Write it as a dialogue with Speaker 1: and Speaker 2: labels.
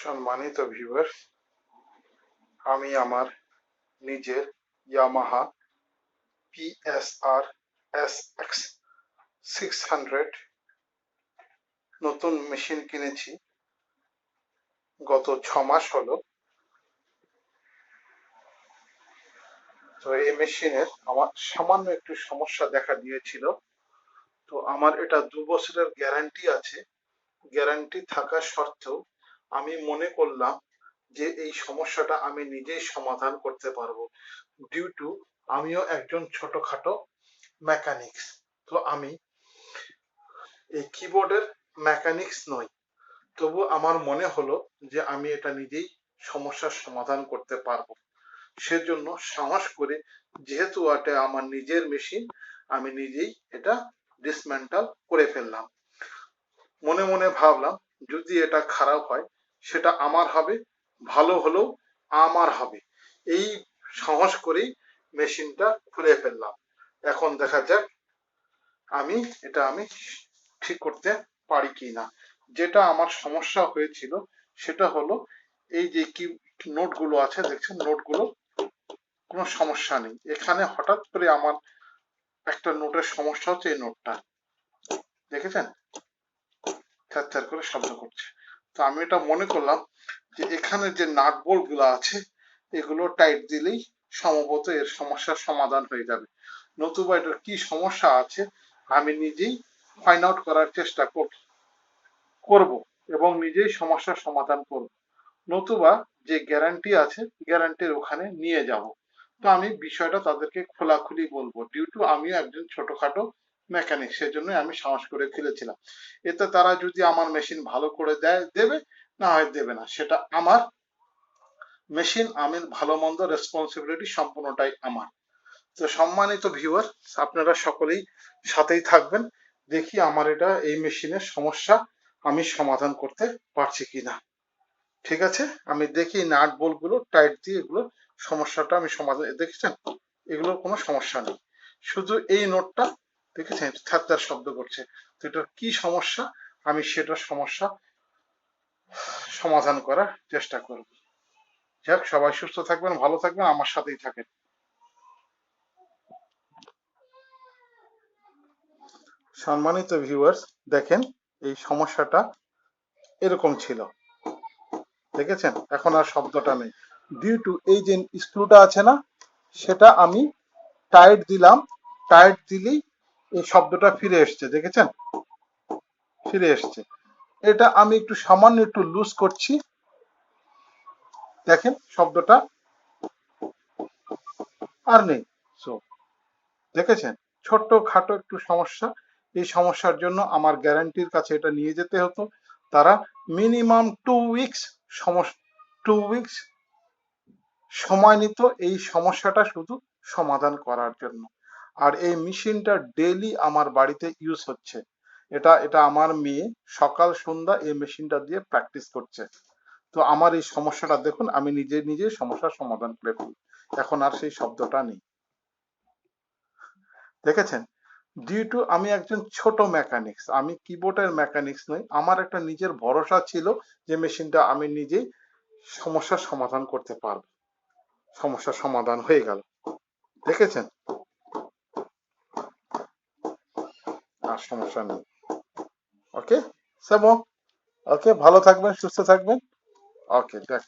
Speaker 1: সম্মানিত ভিউয়ার, আমি আমার নিজের ইয়ামাহা PSR SX 600 নতুন মেশিন কিনেছি। গত 6 মাস হলো। তো এই মেশিনের আমার সামান্য একটু সমস্যা দেখা দিয়েছিল। তো আমার এটা 2 বছরের গ্যারান্টি আছে। গ্যারান্টি থাকা সত্ত্বেও আমি মনে করলাম যে এই সমস্যাটা আমি নিজেই সমাধান করতে পারবো, ডিউ টু আমিও একজন ছোটখাটো মেকানিক্স। তো আমি এই কিবোর্ডের মেকানিক্স নই, তবু আমার মনে হলো যে আমি এটা নিজেই সমস্যার সমাধান করতে পারবো। সেজন্য সাহস করে, যেহেতু এটা আমার নিজের মেশিন, আমি নিজেই এটা ডিসম্যান্টল করে ফেললাম। মনে মনে ভাবলাম, যদি এটা খারাপ হয় সেটা আমার হবে, ভালো হলেও আমার হবে। এই সাহস করেই মেশিনটা খুলে ফেললাম। এখন দেখা যাক আমি ঠিক করতে পারি কিনা। যেটা আমার সমস্যা হয়েছিল সেটা হলো, এই যে কি নোটগুলো আছে দেখছেন, নোটগুলো কোনো সমস্যা নেই। এখানে হঠাৎ করে আমার একটা নোটের সমস্যা হচ্ছে। এই নোটটা দেখেছেন, থ্যার করে শব্দ করছে। তো আমি এটা মনে করলাম যে এখানে যে নাট বোল্ট গুলো আছে এগুলো টাইট দিলেই সম্ভবত এর সমস্যার সমাধান হয়ে যাবে। নতুবা এটার কি সমস্যা আছে আমি নিজেই ফাইন্ড আউট করার চেষ্টা করব এবং নিজেই সমস্যার সমাধান করব। নতুবা যে গ্যারান্টি আছে গ্যারান্টির ওখানে নিয়ে যাব। তো আমি বিষয়টা তাদেরকে খোলাখুলি বলবো, ডিউ টু আমিও একজন ছোটখাটো মেকানিক, সেজন্য আমি সাহস করে খুলেছিলাম। এতে তারা যদি আমার মেশিন ভালো করে দেবে, না হয় দেবে না, সেটা আমার মেশিন, আমি ভালো মন্দ রেসপন্সিবিলিটি সম্পূর্ণটাই আমার। তো সম্মানিত ভিউয়ার, আপনারা সকলেই সাথেই থাকবেন। দেখি আমার এটা এই মেশিনের সমস্যা আমি সমাধান করতে পারছি কিনা। ঠিক আছে, আমি দেখি নাট বোল্ট গুলো টাইট দিয়ে এগুলো সমস্যাটা আমি সমাধান। দেখেছেন, এগুলোর কোনো সমস্যা নেই, শুধু এই নোটটা দেখেছেন থ্যার শব্দ করছে। তো এটার কি সমস্যা আমি সেটার সমস্যা সমাধান করার চেষ্টা করব। যাক, সবাই সুস্থ থাকবেন, ভালো থাকবেন, আমার সাথেই থাকেন। সম্মানিত ভিউয়ার্স, দেখেন এই সমস্যাটা এরকম ছিল, দেখেছেন, এখন আর শব্দটা নেই। ডিউ টু এই যে স্ক্রুটা আছে না, সেটা আমি টাইট দিলাম, টাইট দিলেই এই শব্দটা ফিরে এসছে, দেখেছেন, ফিরে এসছে। এটা আমি একটু সামান্য একটু লুজ করছি, দেখেন শব্দটা আর নেই। সো দেখেছেন, ছোট্ট খাটো একটু সমস্যা। এই সমস্যার জন্য আমার গ্যারান্টির কাছে এটা নিয়ে যেতে হতো। তারা মিনিমাম 2 উইকস সময় নিত এই সমস্যাটা শুধু সমাধান করার জন্য। আর এই মেশিনটা ডেইলি আমার বাড়িতে ইউজ হচ্ছে। এটা এটা আমার মেয়ে সকাল সন্ধ্যা এই মেশিনটা দিয়ে প্র্যাকটিস করছে। তো আমার এই সমস্যাটা দেখুন, আমি নিজে সমস্যার সমাধান করে ফেলি। এখন আর সেই শব্দটা নেই, দেখেছেন। ডিউ টু আমি একজন ছোট মেকানিক্স, আমি কিবোর্ডের মেকানিক্স নই। আমার একটা নিজের ভরসা ছিল যে মেশিনটা আমি নিজেই সমস্যার সমাধান করতে পারবো। সমস্যার সমাধান হয়ে গেল, দেখেছেন, আর সমস্যা নেই। ওকে, সেবো, ওকে, ভালো থাকবেন, সুস্থ থাকবেন। ওকে, দেখ।